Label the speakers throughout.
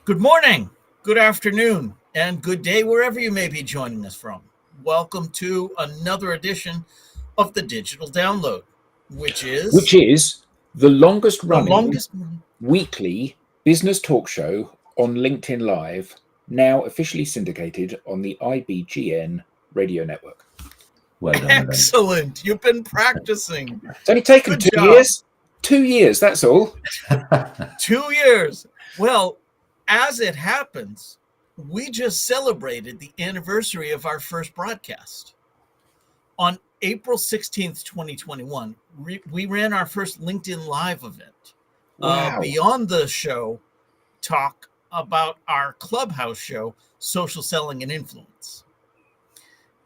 Speaker 1: Good morning, good afternoon, and good day wherever you may be joining us from. Welcome to another edition of the Digital Download, which
Speaker 2: which
Speaker 1: is
Speaker 2: is the longest
Speaker 1: the
Speaker 2: running
Speaker 1: longest.
Speaker 2: weekly business talk show on LinkedIn Live, now officially syndicated on the IBGN radio network.
Speaker 3: Well done, Adam.
Speaker 1: Excellent. You've been practicing.
Speaker 2: It's only taken
Speaker 1: Good
Speaker 2: 2
Speaker 1: job.
Speaker 2: years. 2 years, that's all.
Speaker 1: 2 years. Well, as it happens, we just celebrated the anniversary of our first broadcast. On April 16th, 2021, we ran our first LinkedIn Live event.
Speaker 2: Wow.
Speaker 1: Beyond the show, talk about our clubhouse show, Social Selling and Influence.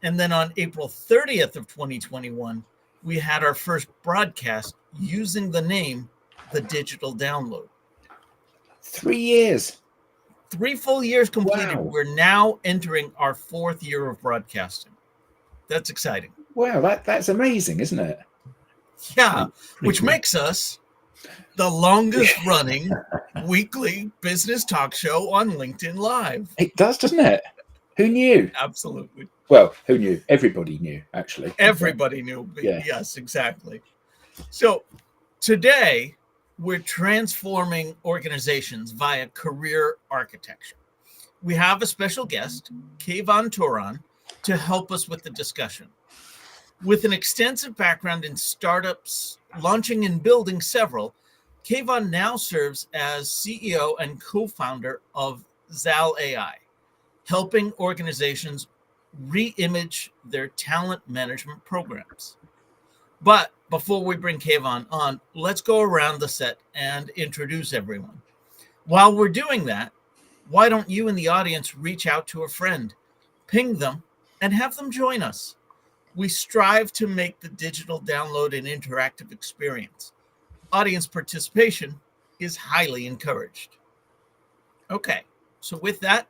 Speaker 1: And then on April 30th of 2021, we had our first broadcast using the name The Digital Download.
Speaker 2: 3 years.
Speaker 1: 3 full years completed.
Speaker 2: Wow.
Speaker 1: We're now entering our 4th year of broadcasting. That's exciting.
Speaker 2: Wow, that's amazing, isn't it?
Speaker 1: Yeah, which
Speaker 3: cool.
Speaker 1: makes us the longest running weekly business talk show on LinkedIn Live.
Speaker 2: It does, doesn't it? Who knew?
Speaker 1: Absolutely.
Speaker 2: Well, who knew? Everybody knew, actually.
Speaker 1: Everybody knew.
Speaker 2: Yeah.
Speaker 1: Yes, exactly. So today we're transforming organizations via career architecture. We have a special guest, Kayvon Touran, to help us with the discussion. With an extensive background in startups, launching and building several, Kayvon now serves as CEO and co-founder of Zal AI, helping organizations re-image their talent management programs. But before we bring Kayvon on, let's go around the set and introduce everyone. While we're doing that, why don't you in the audience reach out to a friend, ping them, and have them join us? We strive to make the digital download an interactive experience. Audience participation is highly encouraged. Okay, so with that,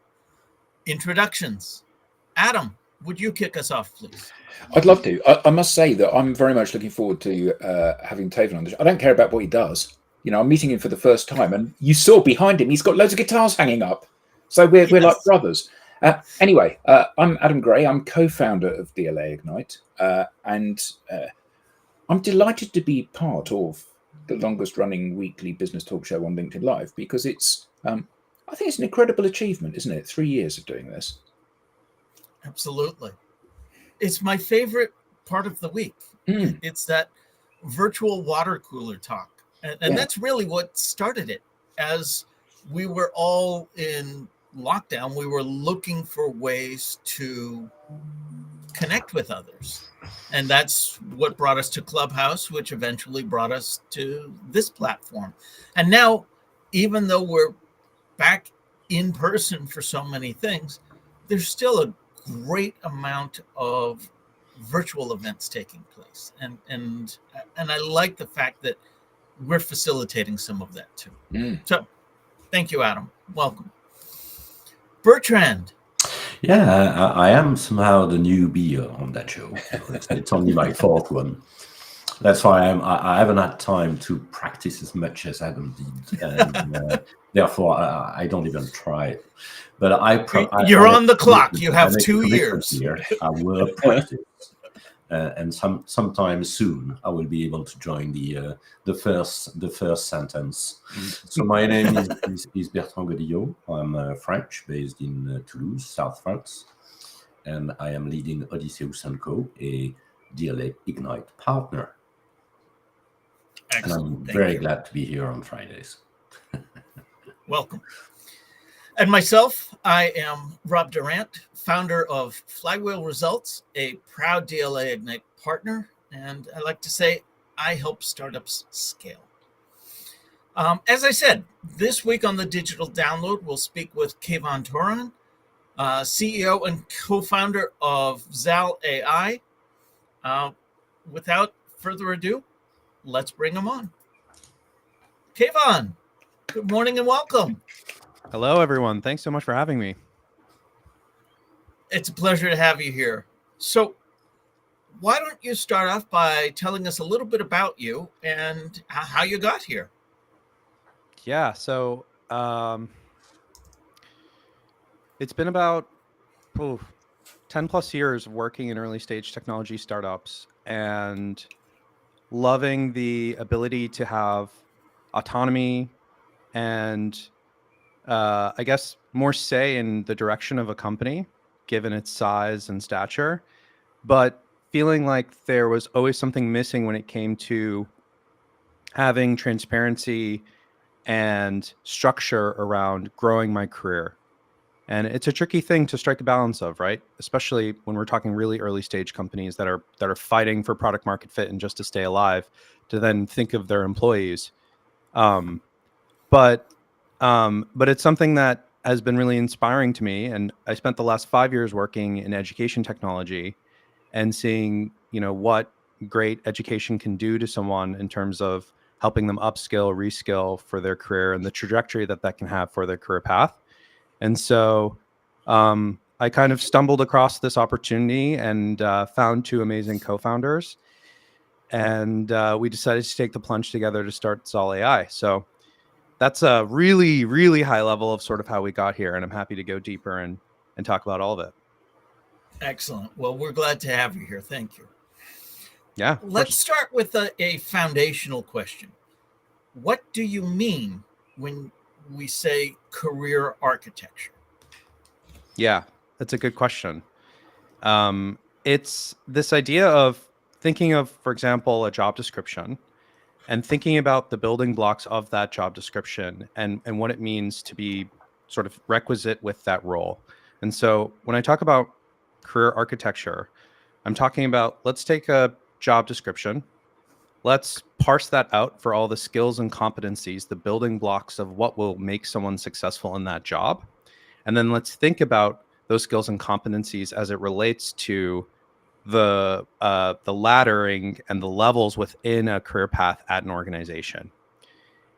Speaker 1: introductions. Adam, would you kick us off, please?
Speaker 2: I'd love to. I must say that I'm very much looking forward to having Kayvon on the show. I don't care about what he does. You know, I'm meeting him for the first time, and you saw behind him, he's got loads of guitars hanging up. So we're like brothers. Anyway, I'm Adam Gray. I'm co-founder of DLA Ignite, and I'm delighted to be part of the longest-running weekly business talk show on LinkedIn Live because it's, I think it's an incredible achievement, isn't it? 3 years of doing this.
Speaker 1: Absolutely. It's my favorite part of the week. It's that virtual water cooler talk. And that's really what started it. As we were all in lockdown, we were looking for ways to connect with others. And that's what brought us to Clubhouse, which eventually brought us to this platform. And now, even though we're back in person for so many things, there's still a great amount of virtual events taking place. And I like the fact that we're facilitating some of that too. So thank you, Adam. Welcome. Bertrand.
Speaker 3: Yeah, I am somehow the newbie on that show. It's only my fourth one. That's why I haven't had time to practice as much as Adam did, and therefore I don't even try. But
Speaker 1: you're on the clock. You have 2 years.
Speaker 3: Here. I will practice, and sometime soon I will be able to join the first sentence. So my name is Bertrand Godillot. I'm French, based in Toulouse, South France, and I am leading Odysseus & Co., a DLA Ignite partner.
Speaker 1: Excellent.
Speaker 3: And I'm very glad to be here on Fridays.
Speaker 1: Welcome. And myself, I am Rob Durant, founder of Flywheel Results, a proud DLA Ignite partner. And I like to say, I help startups scale. As I said, this week on the Digital Download, we'll speak with Kayvon Touran, CEO and co-founder of Zal AI. Without further ado, let's bring him on. Kayvon, good morning and welcome.
Speaker 4: Hello, everyone. Thanks so much for having me.
Speaker 1: It's a pleasure to have you here. So why don't you start off by telling us a little bit about you and how you got here?
Speaker 4: Yeah, so It's been about 10 plus years of working in early stage technology startups and loving the ability to have autonomy and I guess more say in the direction of a company, given its size and stature, but feeling like there was always something missing when it came to having transparency and structure around growing my career. And it's a tricky thing to strike a balance of, right? Especially when we're talking really early stage companies that are fighting for product market fit and just to stay alive, to then think of their employees. Um, but but it's something that has been really inspiring to me. And I spent the last 5 years working in education technology and seeing, what great education can do to someone in terms of helping them upskill, reskill for their career and the trajectory that that can have for their career path. And so I kind of stumbled across this opportunity and found two amazing co-founders. And we decided to take the plunge together to start Zal AI. So that's a really, really high level of sort of how we got here. And I'm happy to go deeper and talk about all of it.
Speaker 1: Excellent. Well, we're glad to have you here. Thank you.
Speaker 4: Yeah.
Speaker 1: Let's start with a foundational question. What do you mean when we say career architecture?
Speaker 4: Yeah, that's a good question. It's this idea of thinking of, for example, a job description and thinking about the building blocks of that job description and what it means to be sort of requisite with that role. And so when I talk about career architecture, I'm talking about, let's take a job description. Let's parse that out for all the skills and competencies, the building blocks of what will make someone successful in that job. And then let's think about those skills and competencies as it relates to the laddering and the levels within a career path at an organization.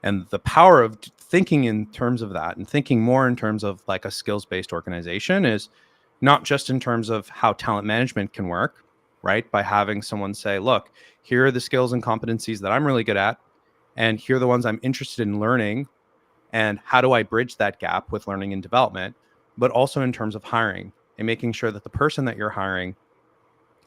Speaker 4: And the power of thinking in terms of that and thinking more in terms of like a skills-based organization is not just in terms of how talent management can work, right? By having someone say, look, here are the skills and competencies that I'm really good at, and here are the ones I'm interested in learning, and how do I bridge that gap with learning and development, but also in terms of hiring and making sure that the person that you're hiring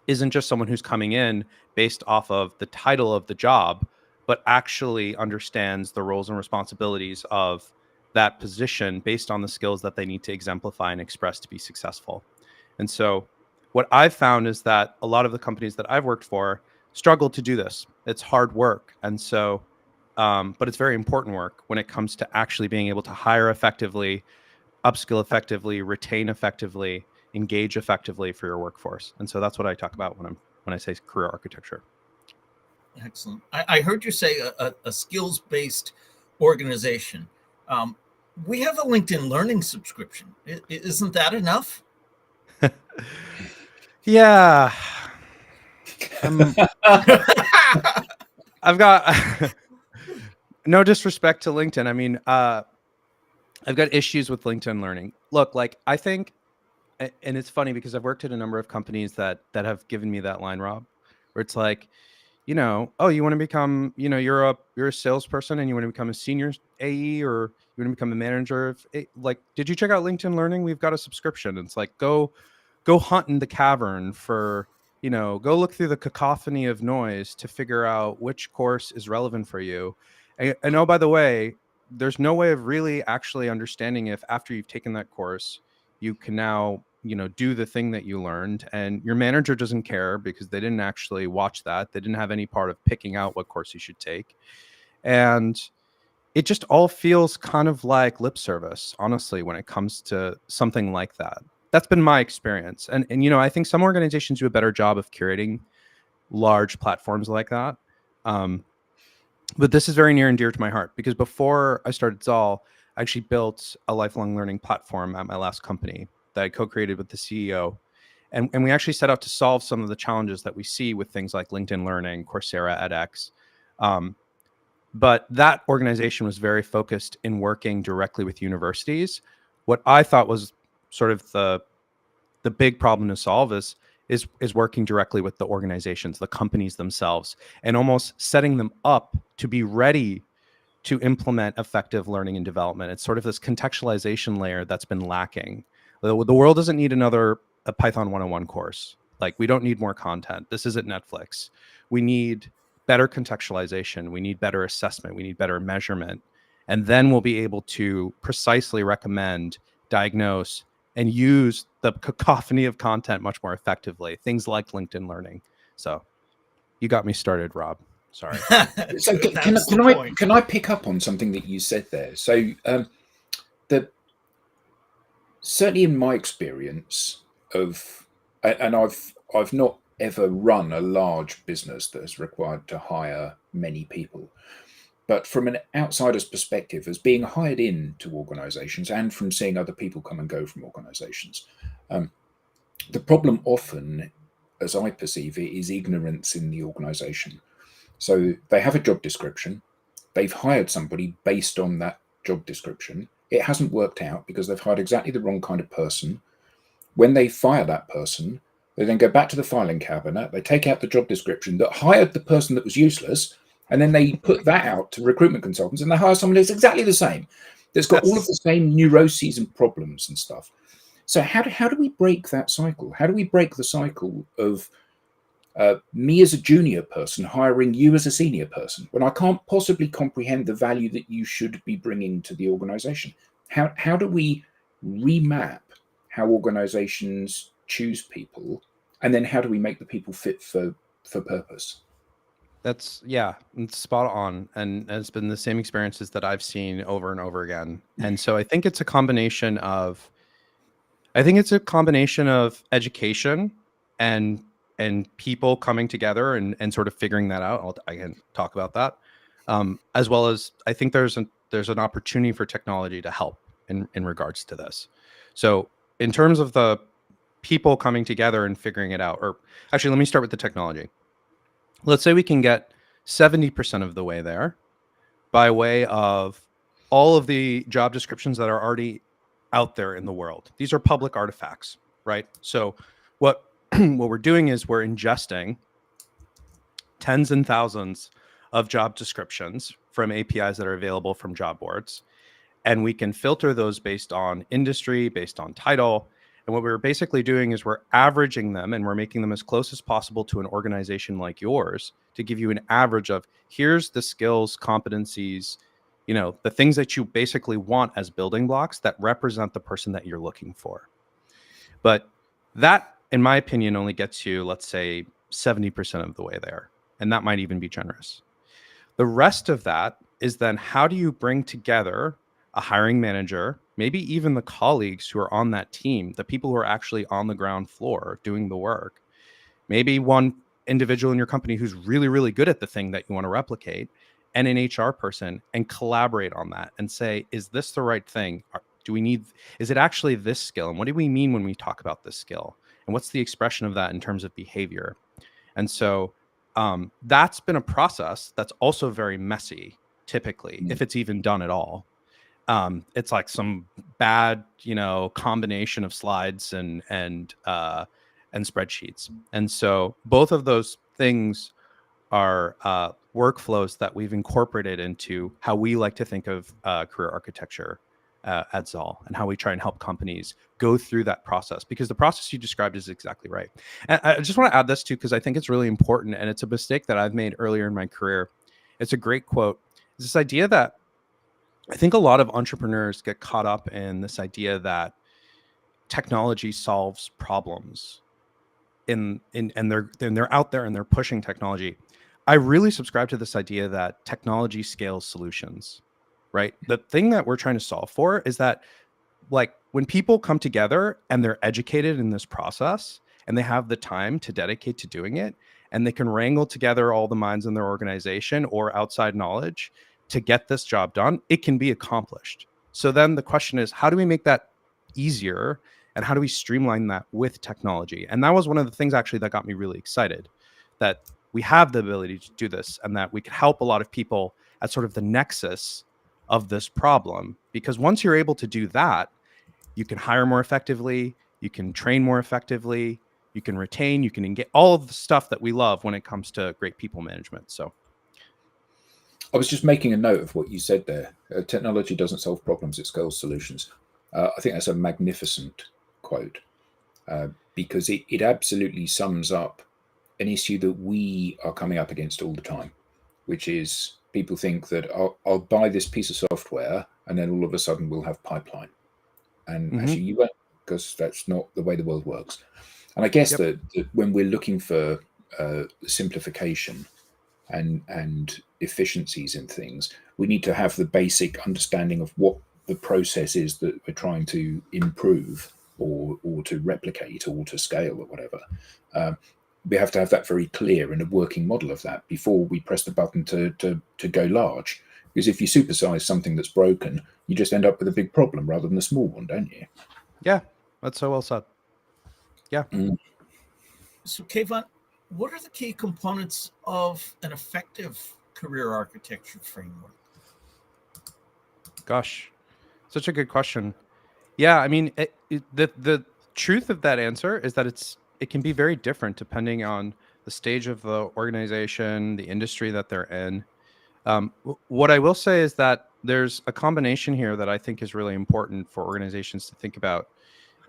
Speaker 4: isn't just someone who's coming in based off of the title of the job, but actually understands the roles and responsibilities of that position based on the skills that they need to exemplify and express to be successful. And so what I've found is that a lot of the companies that I've worked for struggle to do this. It's hard work. And so, but it's very important work when it comes to actually being able to hire effectively, upskill effectively, retain effectively, engage effectively for your workforce. And so that's what I talk about when I say career architecture.
Speaker 1: Excellent. I heard you say a skills-based organization. We have a LinkedIn Learning subscription. Isn't that enough?
Speaker 4: Yeah. I've got no disrespect to LinkedIn. I mean, I've got issues with LinkedIn Learning. Look, like I think, and it's funny because I've worked at a number of companies that have given me that line, Rob, where it's like, oh, you want to become, you're a salesperson and you want to become a senior AE, or you want to become a manager of, like, did you check out LinkedIn Learning? We've got a subscription. It's like, go hunt in the cavern for, go look through the cacophony of noise to figure out which course is relevant for you. And oh, by the way, there's no way of really actually understanding if after you've taken that course, you can now, do the thing that you learned, and your manager doesn't care because they didn't actually watch that. They didn't have any part of picking out what course you should take. And it just all feels kind of like lip service, honestly, when it comes to something like that. That's been my experience. And I think some organizations do a better job of curating large platforms like that. But this is very near and dear to my heart because before I started Zal, I actually built a lifelong learning platform at my last company that I co-created with the CEO. And we actually set out to solve some of the challenges that we see with things like LinkedIn Learning, Coursera, edX. But that organization was very focused in working directly with universities. What I thought was sort of the big problem to solve is working directly with the organizations, the companies themselves, and almost setting them up to be ready to implement effective learning and development. It's sort of this contextualization layer that's been lacking. The world doesn't need another a Python 101 course. Like, we don't need more content. This isn't Netflix. We need better contextualization. We need better assessment. We need better measurement. And then we'll be able to precisely recommend, diagnose, and use the cacophony of content much more effectively. Things like LinkedIn Learning. So you got me started, Rob. Sorry.
Speaker 2: So can I pick up on something that you said there? So certainly in my experience and I've not ever run a large business that has required to hire many people, but from an outsider's perspective, as being hired into organizations and from seeing other people come and go from organizations, the problem often, as I perceive it, is ignorance in the organization. So they have a job description, they've hired somebody based on that job description. It hasn't worked out because they've hired exactly the wrong kind of person. When they fire that person, they then go back to the filing cabinet, they take out the job description that hired the person that was useless, and then they put that out to recruitment consultants, and they hire someone who's exactly the same, that's got all of the same neuroses and problems and stuff. So how do we break that cycle? How do we break the cycle of me as a junior person hiring you as a senior person when I can't possibly comprehend the value that you should be bringing to the organization? How do we remap how organizations choose people, and then how do we make the people fit for purpose?
Speaker 4: It's spot on. And it's been the same experiences that I've seen over and over again. And so I think it's a combination of education and people coming together and sort of figuring that out. I can talk about that. As well as I think there's an opportunity for technology to help in regards to this. So in terms of the people coming together and figuring it out, or actually, let me start with the technology. Let's say we can get 70% of the way there by way of all of the job descriptions that are already out there in the world. These are public artifacts, right? So what we're doing is we're ingesting tens and thousands of job descriptions from APIs that are available from job boards. And we can filter those based on industry, based on title. And what we're basically doing is we're averaging them, and we're making them as close as possible to an organization like yours to give you an average of, here's the skills, competencies, the things that you basically want as building blocks that represent the person that you're looking for. But that, in my opinion, only gets you, let's say, 70% of the way there. And that might even be generous. The rest of that is then, how do you bring together a hiring manager, maybe even the colleagues who are on that team, the people who are actually on the ground floor doing the work, maybe one individual in your company who's really, really good at the thing that you want to replicate, and an HR person, and collaborate on that and say, is this the right thing? Is it actually this skill? And what do we mean when we talk about this skill? And what's the expression of that in terms of behavior? And so that's been a process that's also very messy, typically, if it's even done at all. It's like some bad, combination of slides and spreadsheets. And so both of those things are workflows that we've incorporated into how we like to think of career architecture at Zal, and how we try and help companies go through that process, because the process you described is exactly right. And I just want to add this too, because I think it's really important, and it's a mistake that I've made earlier in my career. It's a great quote. It's this idea that I think a lot of entrepreneurs get caught up in this idea that technology solves problems, and they're out there and they're pushing technology. I really subscribe to this idea that technology scales solutions, right? The thing that we're trying to solve for is that, like, when people come together and they're educated in this process and they have the time to dedicate to doing it, and they can wrangle together all the minds in their organization or outside knowledge to get this job done, it can be accomplished. So then the question is, how do we make that easier, and how do we streamline that with technology? And that was one of the things actually that got me really excited, that we have the ability to do this, and that we could help a lot of people at sort of the nexus of this problem. Because once you're able to do that, you can hire more effectively, you can train more effectively, you can retain, you can engage, all of the stuff that we love when it comes to great people management. So
Speaker 2: I was just making a note of what you said there. Technology doesn't solve problems, it scales solutions. I think that's a magnificent quote, because it absolutely sums up an issue that we are coming up against all the time, which is people think that I'll buy this piece of software and then all of a sudden we'll have pipeline. And actually you won't, because that's not the way the world works. And I guess that when we're looking for simplification and efficiencies in things, we need to have the basic understanding of what the process is that we're trying to improve or to replicate or to scale or whatever. We have to have that very clear and a working model of that before we press the button to go large. Because if you supersize something that's broken, you just end up with a big problem rather than a small one, don't you?
Speaker 4: Yeah, that's so well said. Yeah.
Speaker 1: So, Kayvon, what are the key components of an effective career architecture framework?
Speaker 4: Gosh, such a good question. Yeah, I mean, the truth of that answer is that it can be very different depending on the stage of the organization, the industry that they're in. What I will say is that there's a combination here that I think is really important for organizations to think about.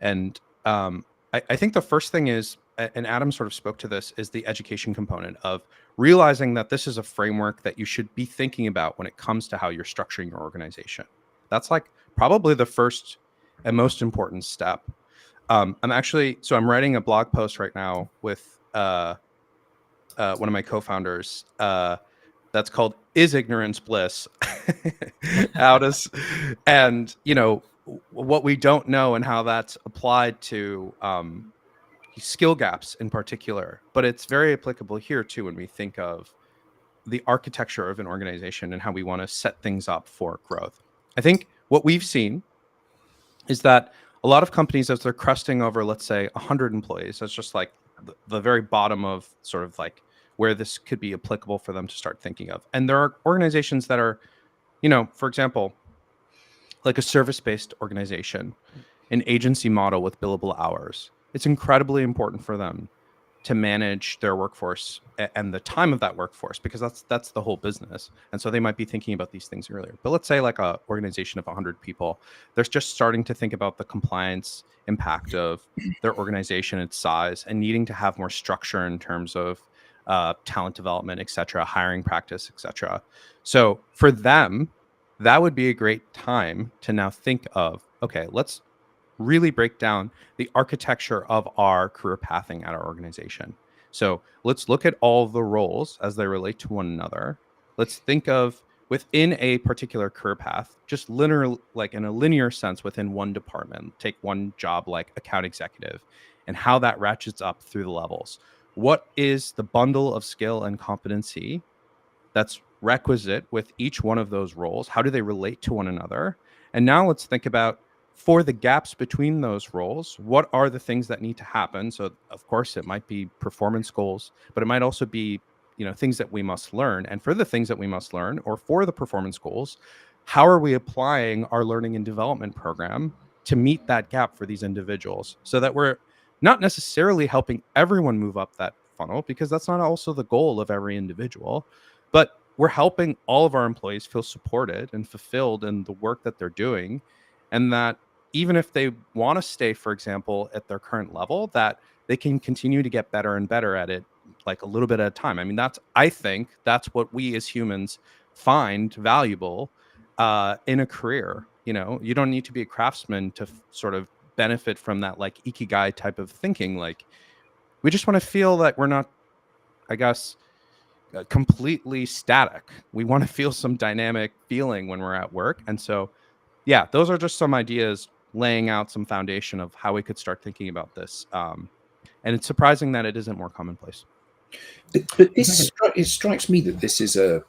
Speaker 4: And I think the first thing is, and Adam sort of spoke to this, is the education component of realizing that this is a framework that you should be thinking about when it comes to how you're structuring your organization. That's like probably the first and most important step. I'm writing a blog post right now with one of my co-founders that's called "Is Ignorance Bliss?" And what we don't know and how that's applied to skill gaps in particular, but it's very applicable here too when we think of the architecture of an organization and how we want to set things up for growth. I think what we've seen is that a lot of companies, as they're cresting over, let's say, 100 employees, that's just like the very bottom of sort of like where this could be applicable for them to start thinking of. And there are organizations that are, for example, like a service-based organization, an agency model with billable hours. It's incredibly important for them to manage their workforce and the time of that workforce, because that's the whole business. And so they might be thinking about these things earlier. But let's say like a organization of 100 people, they're just starting to think about the compliance impact of their organization, its size, and needing to have more structure in terms of talent development, et cetera, hiring practice, et cetera. So for them, that would be a great time to now think of, okay, let's really break down the architecture of our career pathing at our organization. So let's look at all the roles as they relate to one another. Let's think of within a particular career path, just linear, like in a linear sense within one department. Take one job like account executive and how that ratchets up through the levels. What is the bundle of skill and competency that's requisite with each one of those roles? How do they relate to one another? And now let's think about, for the gaps between those roles, what are the things that need to happen? So of course it might be performance goals, but it might also be, things that we must learn. And for the things that we must learn, or for the performance goals, how are we applying our learning and development program to meet that gap for these individuals, so that we're not necessarily helping everyone move up that funnel, because that's not also the goal of every individual, but we're helping all of our employees feel supported and fulfilled in the work that they're doing. And that even if they want to stay, for example, at their current level, that they can continue to get better and better at it, like a little bit at a time. I mean, I think that's what we as humans find valuable in a career. You don't need to be a craftsman to sort of benefit from that like ikigai type of thinking. Like, we just want to feel that we're not, I guess, completely static. We want to feel some dynamic feeling when we're at work. And so, yeah, those are just some ideas laying out some foundation of how we could start thinking about this. And it's surprising that it isn't more commonplace.
Speaker 2: But it strikes me that this is a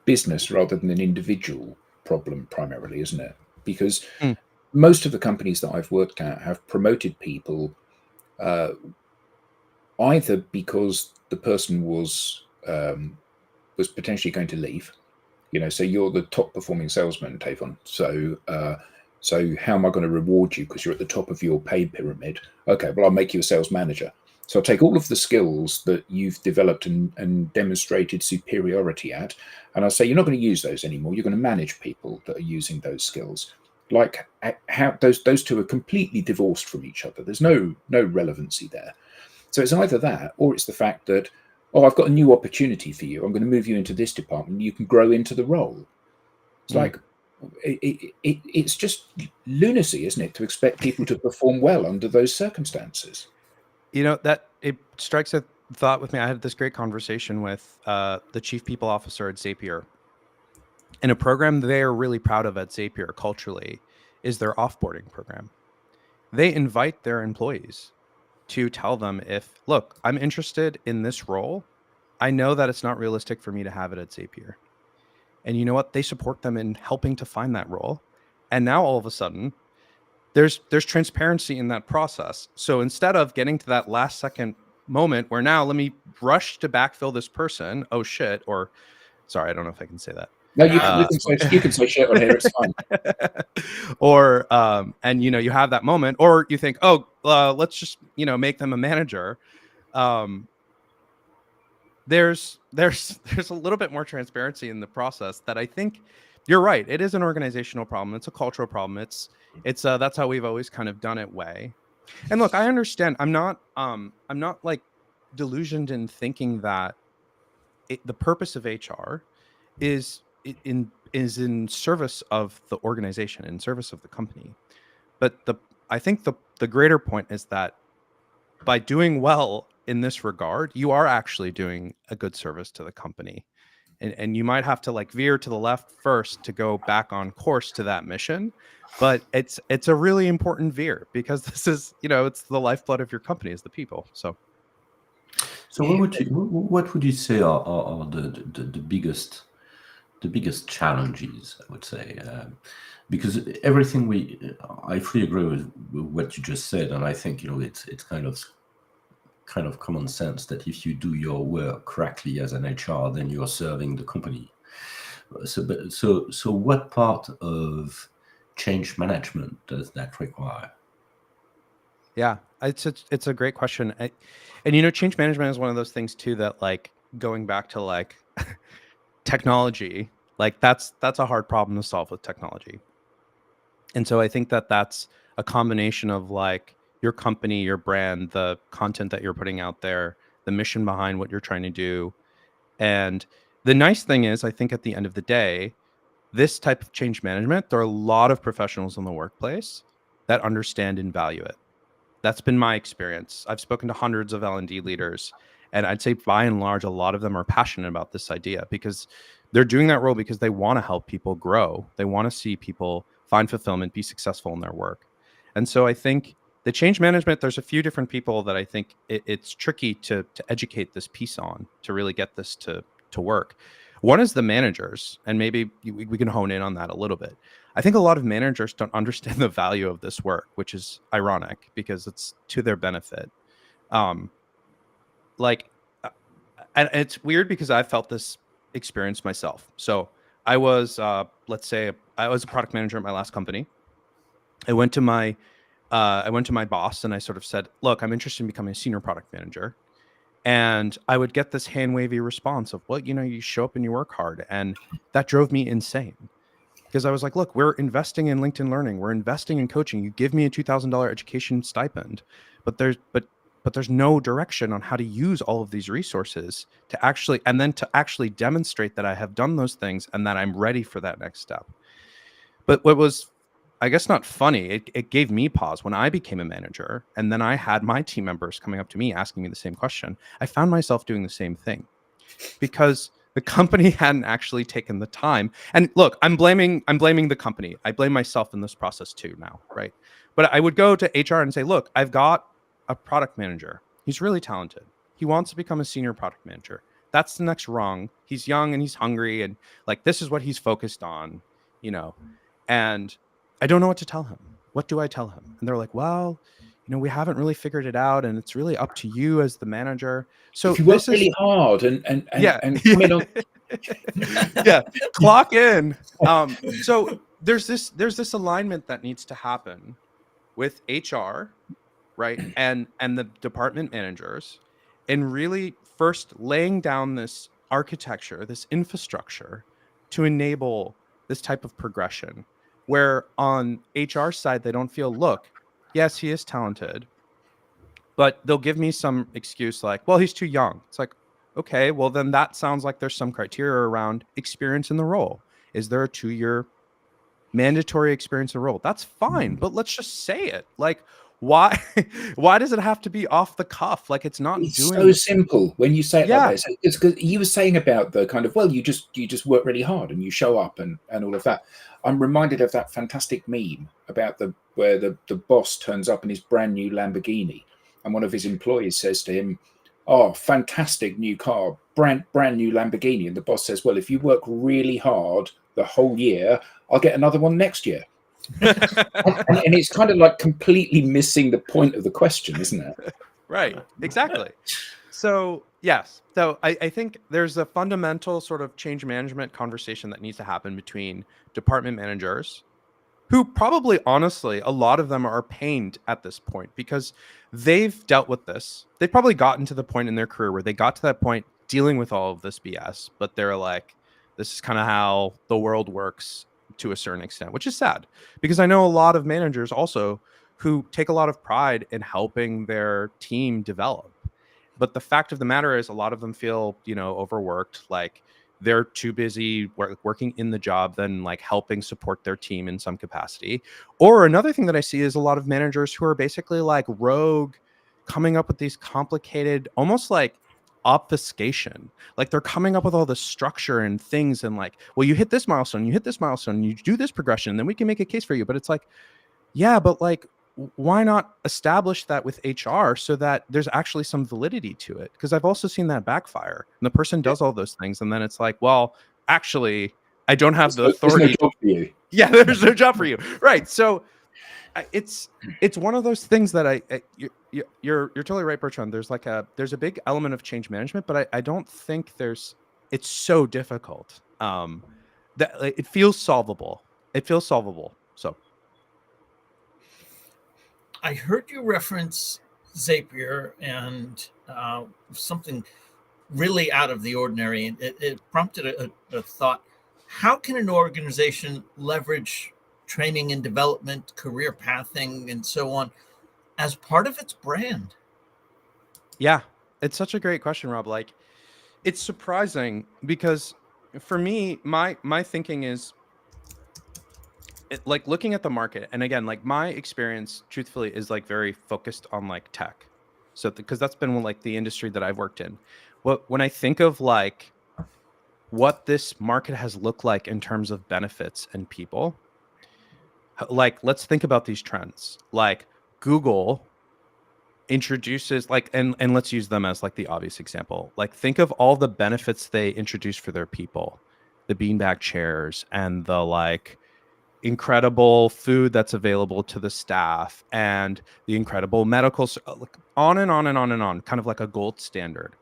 Speaker 2: business rather than an individual problem primarily, isn't it? Because most of the companies that I've worked at have promoted people either because the person was potentially going to leave. So you're the top performing salesman, Kayvon. So how am I going to reward you because you're at the top of your pay pyramid? Okay, well, I'll make you a sales manager. So I'll take all of the skills that you've developed and demonstrated superiority at, and I'll say, you're not going to use those anymore. You're going to manage people that are using those skills. Like how those two are completely divorced from each other. There's no relevancy there. So it's either that, or it's the fact that, oh, I've got a new opportunity for you. I'm going to move you into this department. You can grow into the role. It's like it's just lunacy, isn't it, to expect people to perform well under those circumstances?
Speaker 4: You know, that it strikes a thought with me. I had this great conversation with the chief people officer at Zapier. And a program they're really proud of at Zapier culturally is their offboarding program. They invite their employees to tell them if, look, I'm interested in this role. I know that it's not realistic for me to have it at Zapier. And you know what? They support them in helping to find that role. And now all of a sudden, there's transparency in that process. So instead of getting to that last second moment where now let me rush to backfill this person, oh shit, or sorry, I don't know if I can say that.
Speaker 2: No, you can say shit on here. It's fine.
Speaker 4: Or and you know, you have that moment, or you think, oh, let's just make them a manager. There's a little bit more transparency in the process that I think you're right. It is an organizational problem. It's a cultural problem. It's that's how we've always kind of done it way. And look, I understand. I'm not like delusioned in thinking that the purpose of HR is in service of the organization, in service of the company. But I think the greater point is that by doing well in this regard, you are actually doing a good service to the company. And you might have to like veer to the left first to go back on course to that mission. But it's a really important veer, because this is, it's the lifeblood of your company is the people. So
Speaker 3: what would you say are the biggest challenges, I would say, because I fully agree with what you just said, and I think it's kind of common sense that if you do your work correctly as an HR, then you are serving the company. So what part of change management does that require?
Speaker 4: Yeah, it's a great question. And change management is one of those things too that, like, going back to like technology, like that's a hard problem to solve with technology. And so I think that that's a combination of like your company, your brand, the content that you're putting out there, the mission behind what you're trying to do. And the nice thing is, I think at the end of the day, this type of change management, there are a lot of professionals in the workplace that understand and value it. That's been my experience. I've spoken to hundreds of L&D leaders, and I'd say by and large, a lot of them are passionate about this idea, because they're doing that role because they want to help people grow. They want to see people find fulfillment, be successful in their work. And so I think the change management, there's a few different people that I think it's tricky to educate this piece on, to really get this to work. One is the managers, and maybe we can hone in on that a little bit. I think a lot of managers don't understand the value of this work, which is ironic because it's to their benefit. And it's weird because I felt this experience myself. So I was, let's say, I was a product manager at my last company. I went to my boss and I sort of said, "Look, I'm interested in becoming a senior product manager." And I would get this hand wavy response of, "Well, you show up and you work hard," and that drove me insane. Because I was like, look, we're investing in LinkedIn Learning. We're investing in coaching. You give me a $2,000 education stipend, but there's no direction on how to use all of these resources to actually demonstrate that I have done those things and that I'm ready for that next step. But what was, I guess, not funny, it gave me pause when I became a manager, and then I had my team members coming up to me asking me the same question. I found myself doing the same thing, because the company hadn't actually taken the time. And look, I'm blaming the company. I blame myself in this process too now, right? But I would go to HR and say, look, I've got a product manager. He's really talented. He wants to become a senior product manager. That's the next rung. He's young and he's hungry, and like, this is what he's focused on, and I don't know what to tell him. What do I tell him? And they're like, well, we haven't really figured it out, and it's really up to you as the manager. So
Speaker 2: if you work really hard and come in on
Speaker 4: yeah, clock in. So there's this alignment that needs to happen with HR, right, and the department managers, and really first laying down this architecture, this infrastructure to enable this type of progression. where on HR side, they don't feel, look, yes, he is talented, but they'll give me some excuse like, well, he's too young. It's like, okay, well, then that sounds like there's some criteria around experience in the role. Is there a 2-year mandatory experience in the role? That's fine, but let's just say it. Like, why why does it have to be off the cuff? Like, it's not
Speaker 2: It's
Speaker 4: doing
Speaker 2: so simple when you say it like
Speaker 4: Yeah.
Speaker 2: that. So it's because you were saying about the kind of, well, you just work really hard and you show up and all of that. I'm reminded of that fantastic meme about where the boss turns up in his brand new Lamborghini and one of his employees says to him, "Oh, fantastic new car, brand new Lamborghini." And the boss says, "Well, if you work really hard the whole year, I'll get another one next year." And it's kind of like completely missing the point of the question, isn't it?
Speaker 4: Right. Exactly. So yes. So I think there's a fundamental sort of change management conversation that needs to happen between department managers, who probably, honestly, a lot of them are pained at this point because they've dealt with this. They've probably gotten to the point in their career where they got to that point dealing with all of this BS, but they're like, this is kind of how the world works to a certain extent, which is sad because I know a lot of managers also who take a lot of pride in helping their team develop. But the fact of the matter is a lot of them feel, overworked, like they're too busy working in the job than like helping support their team in some capacity. Or another thing that I see is a lot of managers who are basically like rogue, coming up with these complicated, almost like obfuscation. Like they're coming up with all the structure and things and like, well, you hit this milestone, you do this progression, then we can make a case for you. But it's like, yeah, but like, why not establish that with HR so that there's actually some validity to it? Because I've also seen that backfire. And the person does all those things, and then it's like, well, actually, I don't have the authority.
Speaker 2: There's no job for you.
Speaker 4: Yeah, there's no job for you, right? So it's one of those things that you're totally right, Bertrand. There's a big element of change management, but I don't think it's so difficult. That it feels solvable. So.
Speaker 1: I heard you reference Zapier and something really out of the ordinary. It prompted a thought. How can an organization leverage training and development, career pathing, and so on as part of its brand?
Speaker 4: Yeah, it's such a great question, Rob. Like, it's surprising because for me, my thinking is, like looking at the market, and again, like my experience truthfully is like very focused on like tech. So because that's been like the industry that I've worked in. When I think of like what this market has looked like in terms of benefits and people, like let's think about these trends. Like Google introduces like, and let's use them as like the obvious example. Like think of all the benefits they introduce for their people, the beanbag chairs and the like incredible food that's available to the staff and the incredible medical, on and on and on and on, kind of like a gold standard.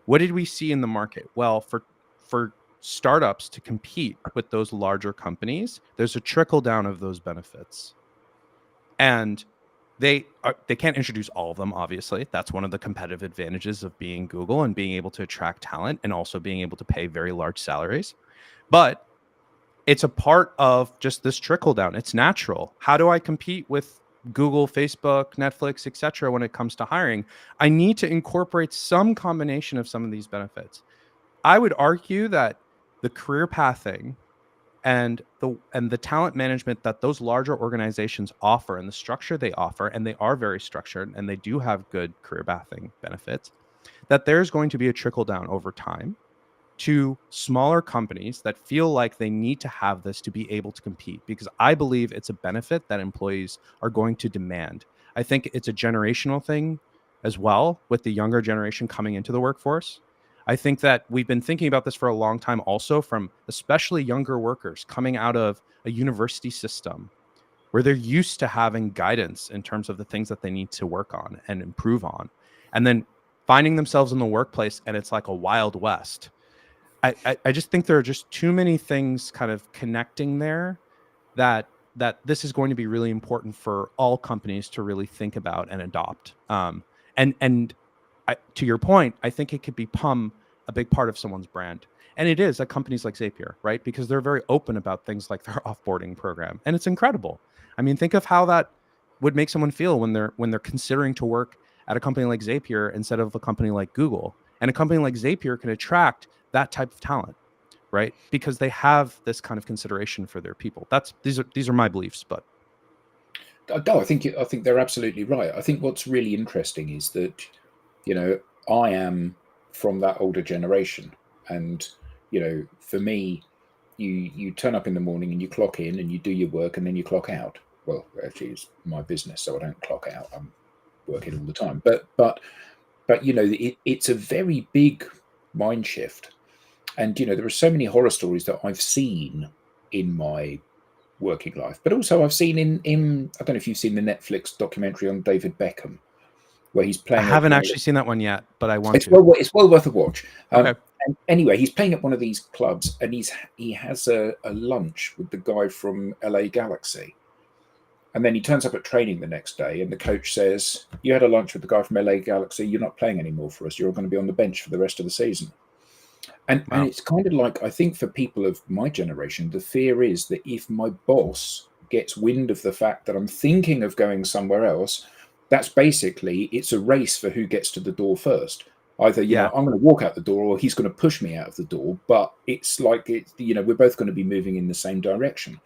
Speaker 4: What did we see in the market? Well, for startups to compete with those larger companies, there's a trickle down of those benefits. And they can't introduce all of them, obviously. That's one of the competitive advantages of being Google and being able to attract talent and also being able to pay very large salaries. But it's a part of just this trickle down. It's natural. How do I compete with Google, Facebook, Netflix, etc. when it comes to hiring? I need to incorporate some combination of some of these benefits. I would argue that the career pathing and the talent management that those larger organizations offer and the structure they offer, and they are very structured and they do have good career pathing benefits, that there's going to be a trickle down over time to smaller companies that feel like they need to have this to be able to compete, because I believe it's a benefit that employees are going to demand. I think it's a generational thing as well, with the younger generation coming into the workforce. I think that we've been thinking about this for a long time also, from especially younger workers coming out of a university system where they're used to having guidance in terms of the things that they need to work on and improve on, and then finding themselves in the workplace and it's like a Wild West. I just think there are just too many things kind of connecting there that this is going to be really important for all companies to really think about and adopt. To your point, I think it could become a big part of someone's brand. And it is at companies like Zapier, right? Because they're very open about things like their offboarding program, and it's incredible. I mean, think of how that would make someone feel when they're considering to work at a company like Zapier instead of a company like Google. And a company like Zapier can attract that type of talent, right? Because they have this kind of consideration for their people. These are my beliefs, but
Speaker 2: No, I think they're absolutely right. I think what's really interesting is that, I am from that older generation, and for me, you turn up in the morning and you clock in and you do your work and then you clock out. Well, actually, it's my business, so I don't clock out. I'm working all the time. But it's a very big mind shift, and there are so many horror stories that I've seen in my working life, but also I've seen in I don't know if you've seen the Netflix documentary on David Beckham, where he's
Speaker 4: I
Speaker 2: playing.
Speaker 4: haven't actually seen that one yet, but I want
Speaker 2: It's
Speaker 4: to.
Speaker 2: it's well worth a watch.
Speaker 4: Okay.
Speaker 2: And anyway, he's playing at one of these clubs, and he has a lunch with the guy from LA Galaxy, and then he turns up at training the next day, and the coach says, "You had a lunch with the guy from LA Galaxy. You're not playing anymore for us. You're going to be on the bench for the rest of the season." And
Speaker 4: Wow.
Speaker 2: it's kind of like, I think for people of my generation, the fear is that if my boss gets wind of the fact that I'm thinking of going somewhere else, that's basically, it's a race for who gets to the door first. Either, I'm going to walk out the door or he's going to push me out of the door. But it's like, we're both going to be moving in the same direction.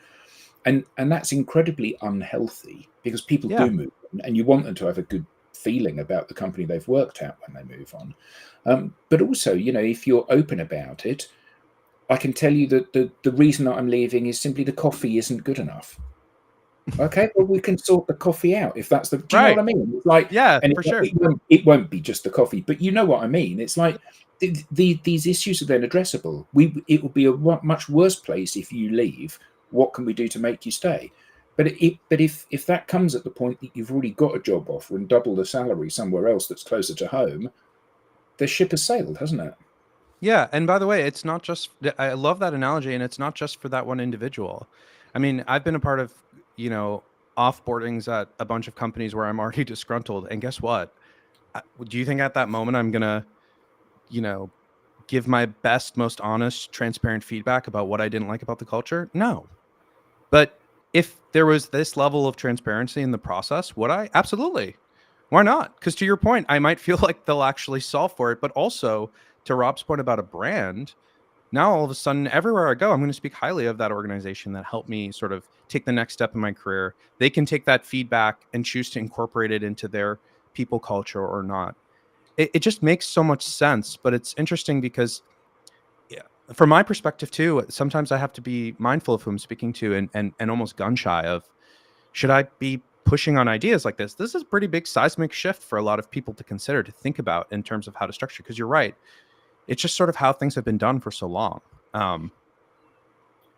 Speaker 2: And that's incredibly unhealthy, because people do move on, and you want them to have a good feeling about the company they've worked at when they move on. But also, if you're open about it, I can tell you that the reason that I'm leaving is simply the coffee isn't good enough. Okay, well, we can sort the coffee out if that's the. Do you know what I mean? It's like, and
Speaker 4: for sure.
Speaker 2: It won't be just the coffee, but you know what I mean. It's like these issues are then addressable. It will be a much worse place if you leave. What can we do to make you stay? But if that comes at the point that you've already got a job offer and double the salary somewhere else that's closer to home, the ship has sailed, hasn't it?
Speaker 4: Yeah, and by the way, it's not just. I love that analogy, and it's not just for that one individual. I mean, I've been a part of offboardings at a bunch of companies where I'm already disgruntled, and guess what? Do you think at that moment I'm gonna, give my best, most honest, transparent feedback about what I didn't like about the culture? No. But if there was this level of transparency in the process, would I? Absolutely. Why not? Because to your point, I might feel like they'll actually solve for it. But also, to Rob's point about a brand, now all of a sudden, everywhere I go, I'm going to speak highly of that organization that helped me sort of take the next step in my career. They can take that feedback and choose to incorporate it into their people culture or not. It just makes so much sense. But it's interesting because, from my perspective too, sometimes I have to be mindful of who I'm speaking to and almost gun shy of, should I be pushing on ideas like this? This is a pretty big seismic shift for a lot of people to consider, to think about in terms of how to structure. Because you're right, it's just sort of how things have been done for so long.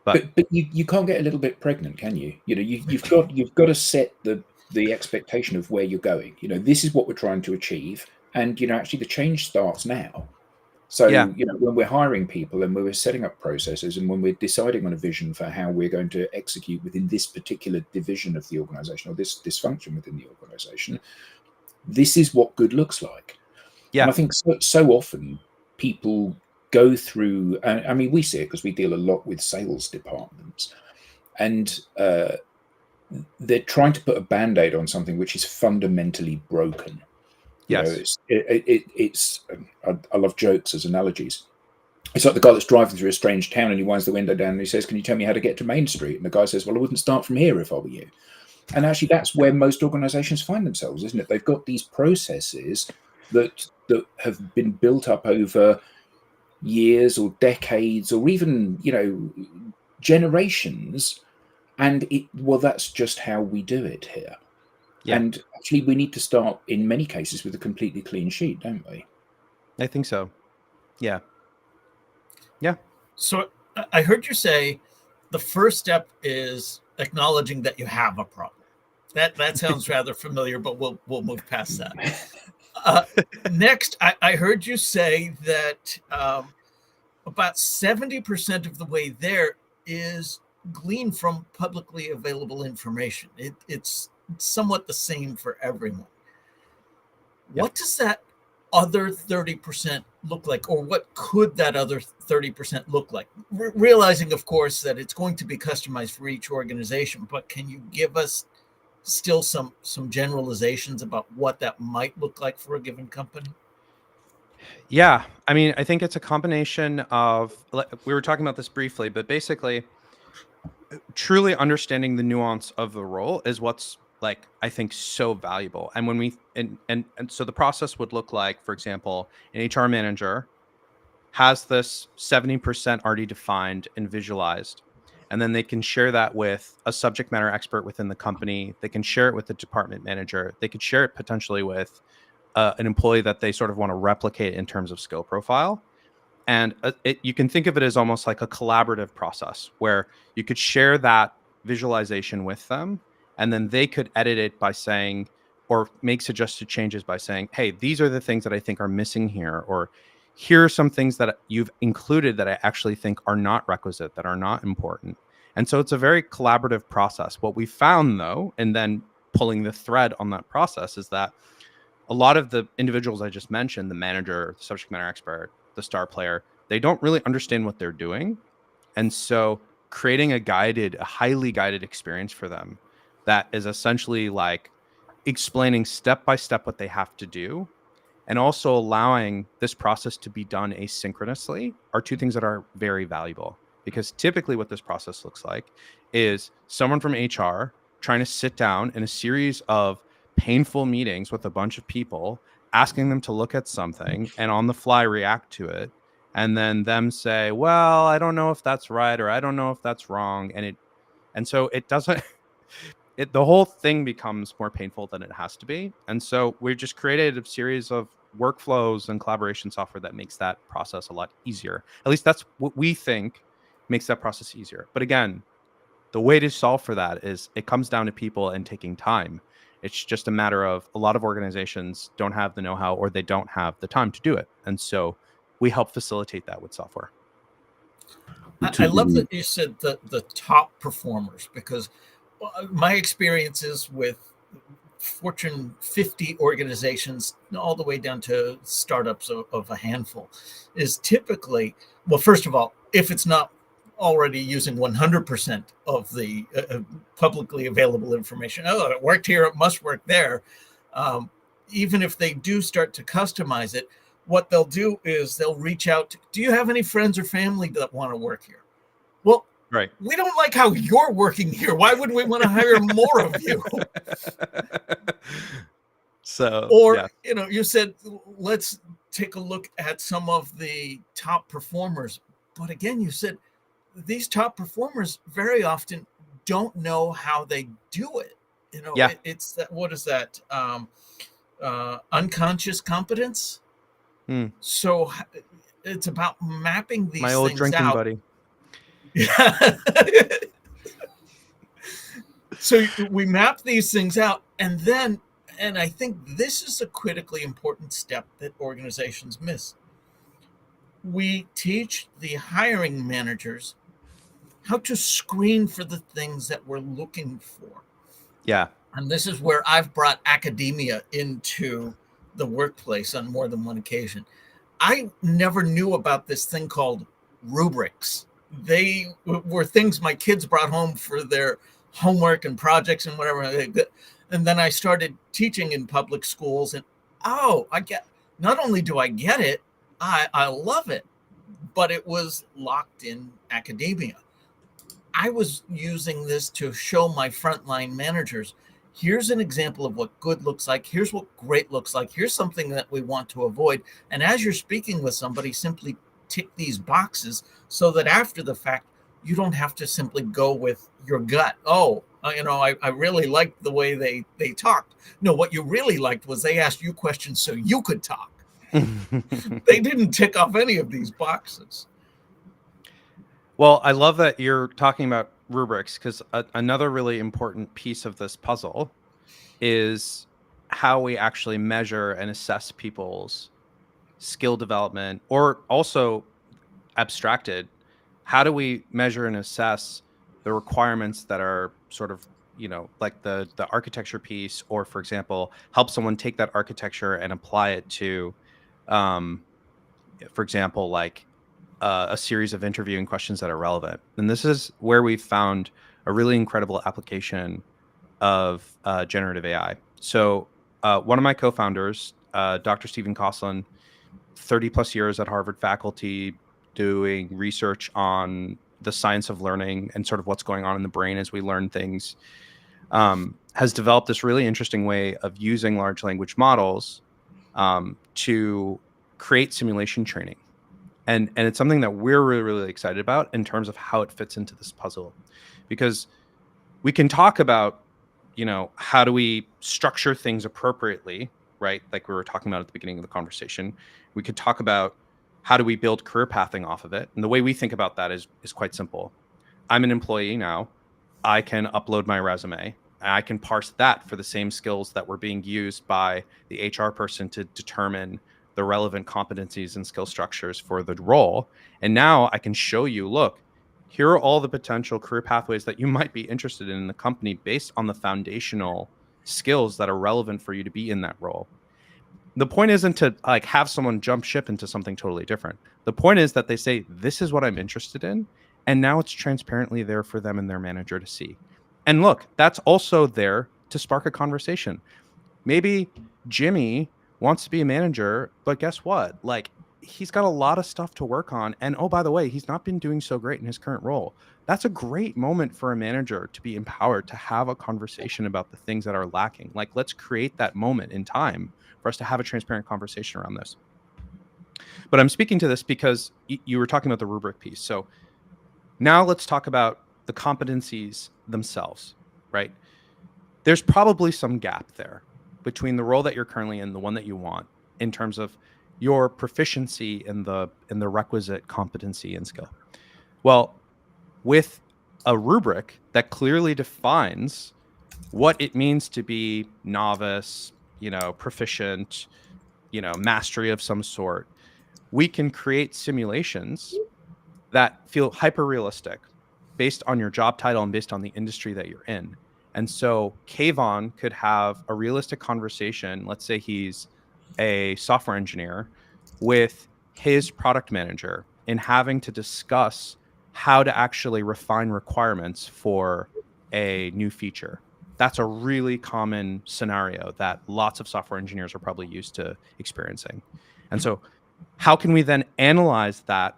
Speaker 2: But you can't get a little bit pregnant, can you? You've got to set the expectation of where you're going. This is what we're trying to achieve, and actually the change starts now. So, when we're hiring people and when we're setting up processes and when we're deciding on a vision for how we're going to execute within this particular division of the organization or this dysfunction within the organization, this is what good looks like. Yeah. And I think so often people go through, I mean, we see it because we deal a lot with sales departments, and they're trying to put a Band-Aid on something which is fundamentally broken.
Speaker 4: Yes.
Speaker 2: I love jokes as analogies. It's like the guy that's driving through a strange town and he winds the window down and he says, "Can you tell me how to get to Main Street?" And the guy says, "Well, I wouldn't start from here if I were you." And actually, that's where most organizations find themselves, isn't it? They've got these processes that have been built up over years or decades or even, generations. And that's just how we do it here. Yeah. And actually, we need to start, in many cases, with a completely clean sheet, don't we?
Speaker 4: I think so. Yeah. Yeah.
Speaker 1: So I heard you say the first step is acknowledging that you have a problem. That sounds rather familiar, but we'll move past that. Next, I heard you say that about 70% of the way there is gleaned from publicly available information. It's somewhat the same for everyone. What does that other 30% look like, or what could that other 30% look like? Realizing, of course, that it's going to be customized for each organization, but can you give us still some generalizations about what that might look like for a given company?
Speaker 4: Yeah, I mean, I think it's a combination of, we were talking about this briefly, but basically truly understanding the nuance of the role is what's, like, I think, so valuable. And when we and so the process would look like, for example, an HR manager has this 70% already defined and visualized, and then they can share that with a subject matter expert within the company. They can share it with the department manager. They could share it potentially with an employee that they sort of want to replicate in terms of skill profile. And you can think of it as almost like a collaborative process where you could share that visualization with them, and then they could edit it by saying, or make suggested changes by saying, hey, these are the things that I think are missing here, or here are some things that you've included that I actually think are not requisite, that are not important. And so it's a very collaborative process. What we found, though, and then pulling the thread on that process, is that a lot of the individuals I just mentioned, the manager, the subject matter expert, the star player, they don't really understand what they're doing. And so creating a highly guided experience for them that is essentially like explaining step by step what they have to do, and also allowing this process to be done asynchronously, are two things that are very valuable. Because typically what this process looks like is someone from HR trying to sit down in a series of painful meetings with a bunch of people, asking them to look at something and on the fly react to it, and then them say, well, I don't know if that's right, or I don't know if that's wrong. And so it doesn't the whole thing becomes more painful than it has to be. And so we've just created a series of workflows and collaboration software that makes that process a lot easier. At least that's what we think makes that process easier. But again, the way to solve for that is it comes down to people and taking time. It's just a matter of, a lot of organizations don't have the know-how, or they don't have the time to do it. And so we help facilitate that with software.
Speaker 1: I love that you said the top performers, because my experiences with Fortune 50 organizations, all the way down to startups of a handful, is typically, well, first of all, if it's not already using 100% of the publicly available information, oh, it worked here, it must work there. Even if they do start to customize it, what they'll do is they'll reach out to, do you have any friends or family that want to work here? Well,
Speaker 4: right.
Speaker 1: We don't like how you're working here. Why would we want to hire more of you?
Speaker 4: So,
Speaker 1: or,
Speaker 4: yeah.
Speaker 1: You said, let's take a look at some of the top performers. But again, you said these top performers very often don't know how they do it.
Speaker 4: Yeah.
Speaker 1: It's that, what is that? Unconscious competence. So it's about mapping these
Speaker 4: My old
Speaker 1: things
Speaker 4: drinking
Speaker 1: out.
Speaker 4: buddy.
Speaker 1: Yeah. So we map these things out, and I think this is a critically important step that organizations miss. We teach the hiring managers how to screen for the things that we're looking for.
Speaker 4: Yeah.
Speaker 1: And this is where I've brought academia into the workplace on more than one occasion. I never knew about this thing called rubrics. They were things my kids brought home for their homework and projects and whatever. And then I started teaching in public schools, and I get, not only do I get it, I love it, but it was locked in academia. I was using this to show my frontline managers, here's an example of what good looks like. Here's what great looks like. Here's something that we want to avoid. And as you're speaking with somebody, simply tick these boxes so that after the fact, you don't have to simply go with your gut. I really liked the way they talked. No, what you really liked was they asked you questions so you could talk. They didn't tick off any of these boxes.
Speaker 4: Well, I love that you're talking about rubrics, because another really important piece of this puzzle is how we actually measure and assess people's skill development, or also abstracted, how do we measure and assess the requirements that are sort of, like the architecture piece, or, for example, help someone take that architecture and apply it to for example, like a series of interviewing questions that are relevant. And this is where we've found a really incredible application of generative AI. So one of my co-founders, Dr. Stephen Koslin, 30 plus years at Harvard faculty doing research on the science of learning and sort of what's going on in the brain as we learn things, has developed this really interesting way of using large language models to create simulation training. And it's something that we're really, really excited about in terms of how it fits into this puzzle. Because we can talk about, how do we structure things appropriately, right? Like we were talking about at the beginning of the conversation. We could talk about how do we build career pathing off of it. And the way we think about that is quite simple. I'm an employee now. I can upload my resume. I can parse that for the same skills that were being used by the HR person to determine the relevant competencies and skill structures for the role. And now I can show you, look, here are all the potential career pathways that you might be interested in the company based on the foundational skills that are relevant for you to be in that role. The point isn't to like have someone jump ship into something totally different. The point is that they say, this is what I'm interested in. And now it's transparently there for them and their manager to see. And look, that's also there to spark a conversation. Maybe Jimmy wants to be a manager, but guess what? Like, he's got a lot of stuff to work on. And oh, by the way, he's not been doing so great in his current role. That's a great moment for a manager to be empowered to have a conversation about the things that are lacking. Like, let's create that moment in time for us to have a transparent conversation around this. But I'm speaking to this because you were talking about the rubric piece. So now let's talk about the competencies themselves, right? There's probably some gap there between the role that you're currently in, the one that you want, in terms of your proficiency in the requisite competency and skill. Well, with a rubric that clearly defines what it means to be novice, proficient, mastery of some sort, we can create simulations that feel hyper realistic based on your job title and based on the industry that you're in. And so Kayvon could have a realistic conversation. Let's say he's a software engineer with his product manager in having to discuss how to actually refine requirements for a new feature. That's a really common scenario that lots of software engineers are probably used to experiencing. And so how can we then analyze that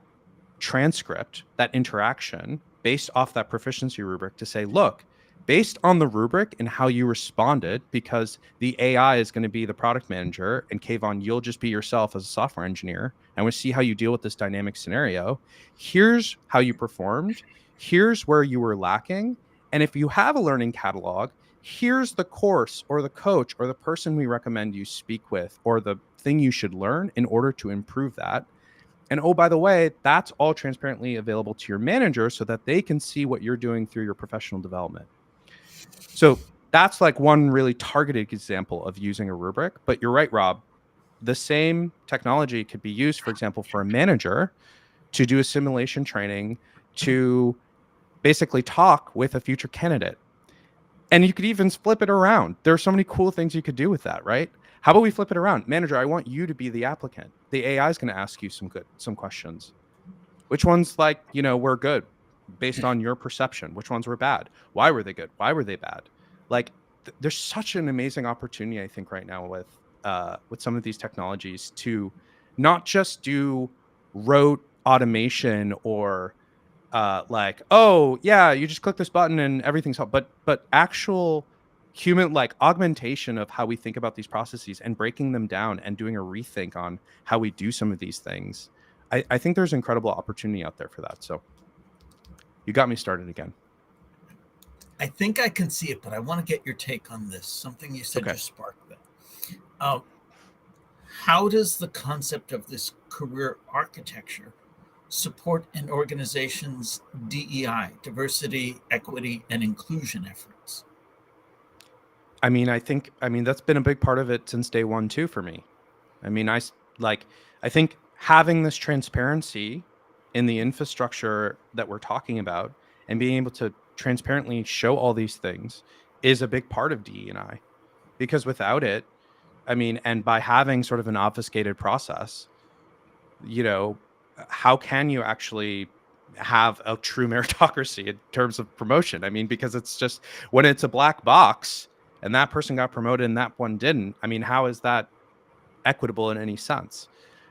Speaker 4: transcript, that interaction, based off that proficiency rubric to say, look, based on the rubric and how you responded, because the AI is going to be the product manager and Kayvon, you'll just be yourself as a software engineer. And we see how you deal with this dynamic scenario. Here's how you performed. Here's where you were lacking. And if you have a learning catalog, here's the course or the coach or the person we recommend you speak with or the thing you should learn in order to improve that. And oh, by the way, that's all transparently available to your manager so that they can see what you're doing through your professional development. So that's like one really targeted example of using a rubric. But you're right, Rob. The same technology could be used, for example, for a manager to do a simulation training to basically talk with a future candidate. And you could even flip it around. There are so many cool things you could do with that, right? How about we flip it around? Manager, I want you to be the applicant. The AI is going to ask you some questions. Which ones, were good based on your perception? Which ones were bad? Why were they good? Why were they bad? There's such an amazing opportunity, I think, right now with some of these technologies to not just do rote automation or oh yeah, you just click this button and everything's up, but actual human augmentation of how we think about these processes and breaking them down and doing a rethink on how we do some of these things. I think there's incredible opportunity out there for that. So you got me started again.
Speaker 1: I think I can see it, but I want to get your take on this. Something you said just sparked that. How does the concept of this career architecture support an organization's DEI, diversity, equity, and inclusion efforts?
Speaker 4: I mean, that's been a big part of it since day one too for me. I mean, I think having this transparency in the infrastructure that we're talking about and being able to transparently show all these things is a big part of DE&I, because without it, and by having sort of an obfuscated process, you know, how can you actually have a true meritocracy in terms of promotion? I mean, because it's just when it's a black box and that person got promoted and that one didn't, I mean, how is that equitable in any sense?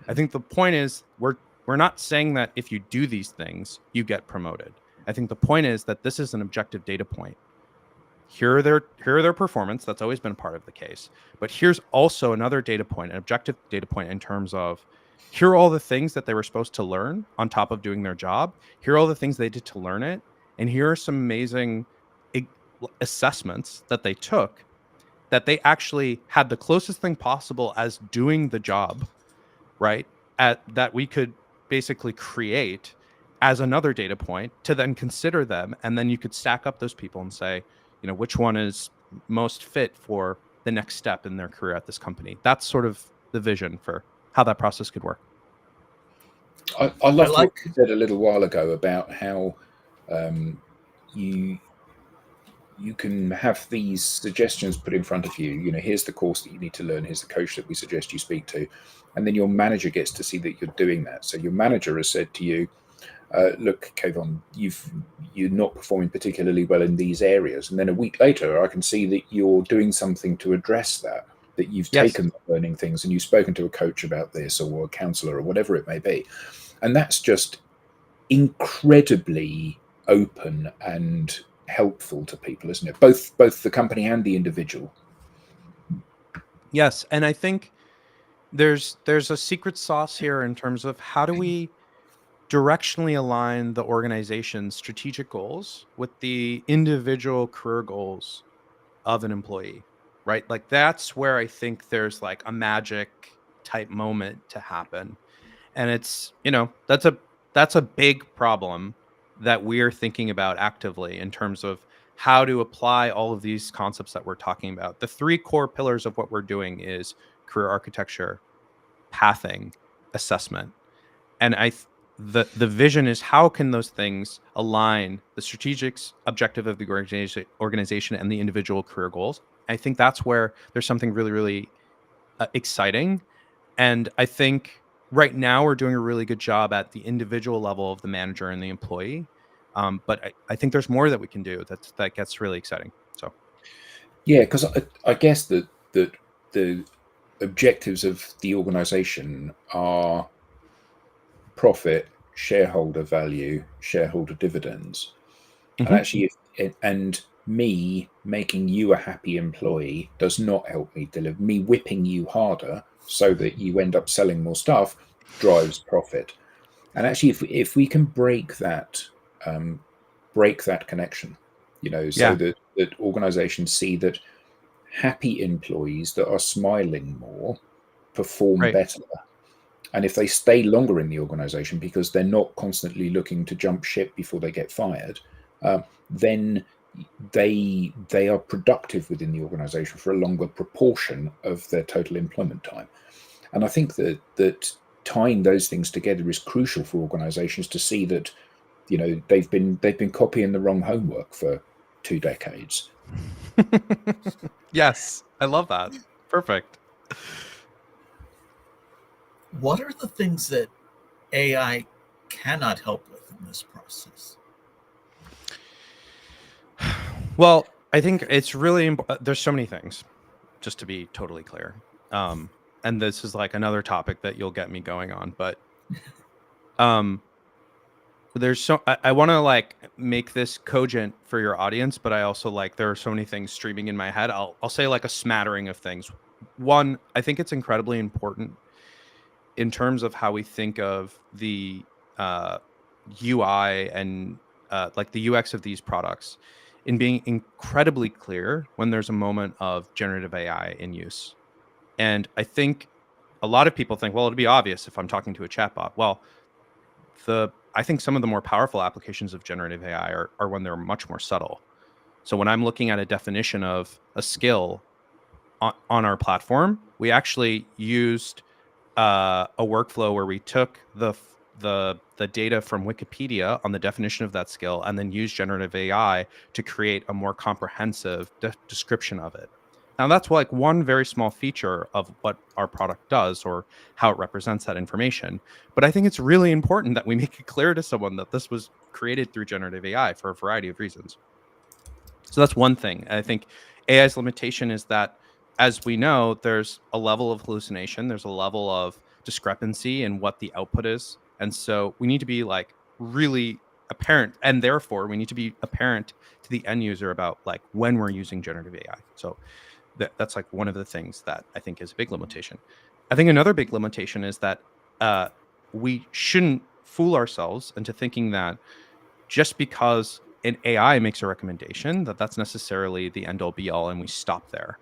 Speaker 4: I think the point is we're not saying that if you do these things, you get promoted. I think the point is that this is an objective data point. Here are their performance. That's always been part of the case. But here's also another data point, an objective data point in terms of here are all the things that they were supposed to learn on top of doing their job. Here are all the things they did to learn it. And here are some amazing assessments that they took that they actually had the closest thing possible as doing the job, right? That we could basically create as another data point to then consider them. And then you could stack up those people and say, you know, which one is most fit for the next step in their career at this company. That's sort of the vision for how that process could work.
Speaker 2: I loved what you said a little while ago about how you can have these suggestions put in front of you. You know, here's the course that you need to learn. Here's the coach that we suggest you speak to. And then your manager gets to see that you're doing that. So your manager has said to you, look, Kayvon, you're not performing particularly well in these areas. And then a week later, I can see that you're doing something to address that you've taken the learning things and you've spoken to a coach about this or a counselor or whatever it may be. And that's just incredibly open and helpful to people, isn't it? Both the company and the individual.
Speaker 4: Yes, and I think there's a secret sauce here in terms of how do we directionally align the organization's strategic goals with the individual career goals of an employee, right? Like that's where I think there's like a magic type moment to happen. And it's, you know, that's a big problem that we're thinking about actively in terms of how to apply all of these concepts that we're talking about. The three core pillars of what we're doing is career architecture, pathing, assessment. And the vision is how can those things align the strategic objective of the organization and the individual career goals. I think that's where there's something really, really exciting. And I think right now we're doing a really good job at the individual level of the manager and the employee. But I think there's more that we can do that gets really exciting. So,
Speaker 2: yeah, because I guess that the objectives of the organization are profit, shareholder value, shareholder dividends. And actually, and me making you a happy employee does not help me deliver. Me whipping you harder so that you end up selling more stuff drives profit. And actually, if we can break that connection, you know, so that organizations see that happy employees that are smiling more perform better. And if they stay longer in the organization because they're not constantly looking to jump ship before they get fired, then they are productive within the organization for a longer proportion of their total employment time. And I think that tying those things together is crucial for organizations to see that, you know, they've been copying the wrong homework for 2 decades.
Speaker 4: Yes, I love that. Perfect.
Speaker 1: What are the things that AI cannot help with in this process?
Speaker 4: Well, I think it's really there's so many things, just to be totally clear. And this is like another topic that you'll get me going on, but there's so I want to like make this cogent for your audience, but I also like there are so many things streaming in my head. I'll say like a smattering of things. One, I think it's incredibly important in terms of how we think of the UI and like the UX of these products in being incredibly clear when there's a moment of generative AI in use. And I think a lot of people think, well, it'd be obvious if I'm talking to a chatbot. Well, I think some of the more powerful applications of generative AI are when they're much more subtle. So when I'm looking at a definition of a skill on our platform, we actually used a workflow where we took the data from Wikipedia on the definition of that skill and then used generative AI to create a more comprehensive description of it. Now, that's like one very small feature of what our product does or how it represents that information. But I think it's really important that we make it clear to someone that this was created through generative AI for a variety of reasons. So that's one thing. I think AI's limitation is that, as we know, there's a level of hallucination, there's a level of discrepancy in what the output is. And so we need to be like really apparent, and therefore we need to be apparent to the end user about like when we're using generative AI. So that's like one of the things that I think is a big limitation. I think another big limitation is that we shouldn't fool ourselves into thinking that just because an AI makes a recommendation, that's necessarily the end all be all, and we stop there.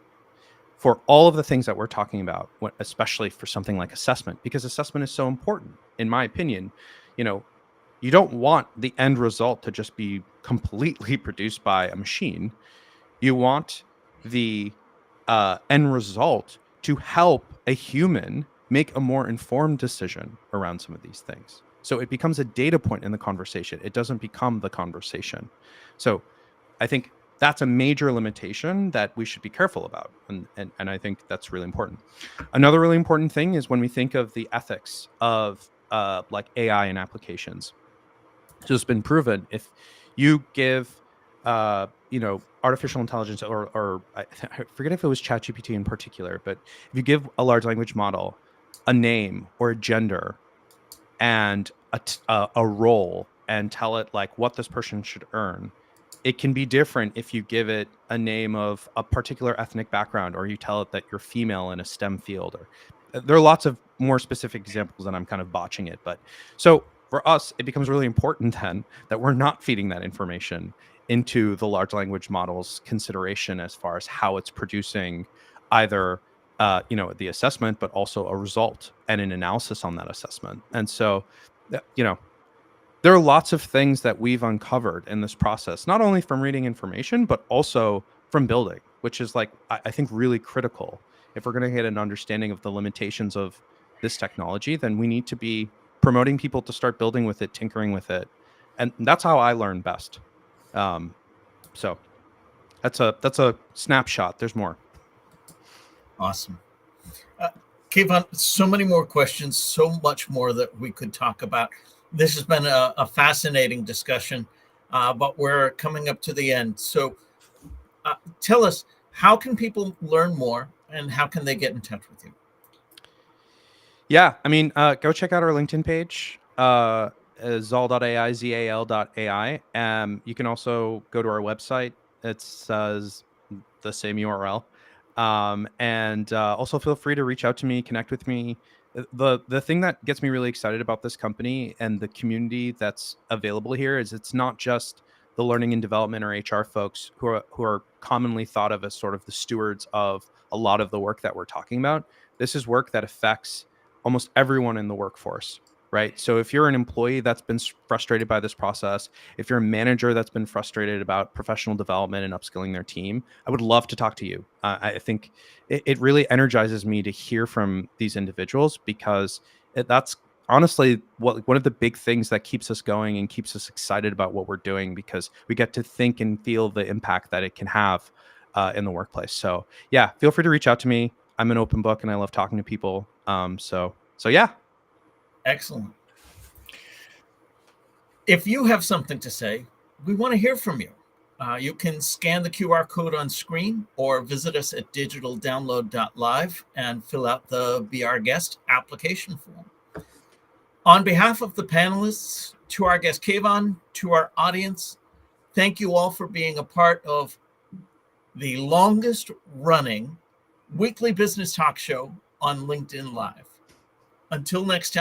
Speaker 4: For all of the things that we're talking about, especially for something like assessment, because assessment is so important, in my opinion, you don't want the end result to just be completely produced by a machine. You want the end result to help a human make a more informed decision around some of these things. So it becomes a data point in the conversation. It doesn't become the conversation. So I think that's a major limitation that we should be careful about. And I think that's really important. Another really important thing is when we think of the ethics of like AI and applications. So it's been proven if you give artificial intelligence or I forget if it was ChatGPT in particular, but if you give a large language model a name or a gender and a role and tell it like what this person should earn, it can be different if you give it a name of a particular ethnic background or you tell it that you're female in a STEM field. Or there are lots of more specific examples and I'm kind of botching it. But so for us, it becomes really important then that we're not feeding that information into the large language model's consideration as far as how it's producing either the assessment, but also a result and an analysis on that assessment. And so, there are lots of things that we've uncovered in this process, not only from reading information, but also from building, which is like, I think really critical. If we're going to get an understanding of the limitations of this technology, then we need to be promoting people to start building with it, tinkering with it. And that's how I learn best. So that's a snapshot. There's more.
Speaker 1: Awesome. Kayvon, so many more questions, so much more that we could talk about. This has been a fascinating discussion, but we're coming up to the end. So tell us, how can people learn more and how can they get in touch with you?
Speaker 4: Yeah, I mean, go check out our LinkedIn page, zal.ai, zal.ai. You can also go to our website. It's the same URL. And also feel free to reach out to me, connect with me. The thing that gets me really excited about this company and the community that's available here is it's not just the learning and development or HR folks who are commonly thought of as sort of the stewards of a lot of the work that we're talking about. This is work that affects almost everyone in the workforce, right? So if you're an employee that's been frustrated by this process, if you're a manager that's been frustrated about professional development and upskilling their team, I would love to talk to you. I think it really energizes me to hear from these individuals because that's honestly one of the big things that keeps us going and keeps us excited about what we're doing, because we get to think and feel the impact that it can have in the workplace. So yeah, feel free to reach out to me. I'm an open book and I love talking to people. So yeah.
Speaker 1: Excellent. If you have something to say, we want to hear from you. You can scan the QR code on screen or visit us at digitaldownload.live and fill out the Be Our Guest application form. On behalf of the panelists, to our guest Kayvon, to our audience, thank you all for being a part of the longest running weekly business talk show on LinkedIn Live. Until next time.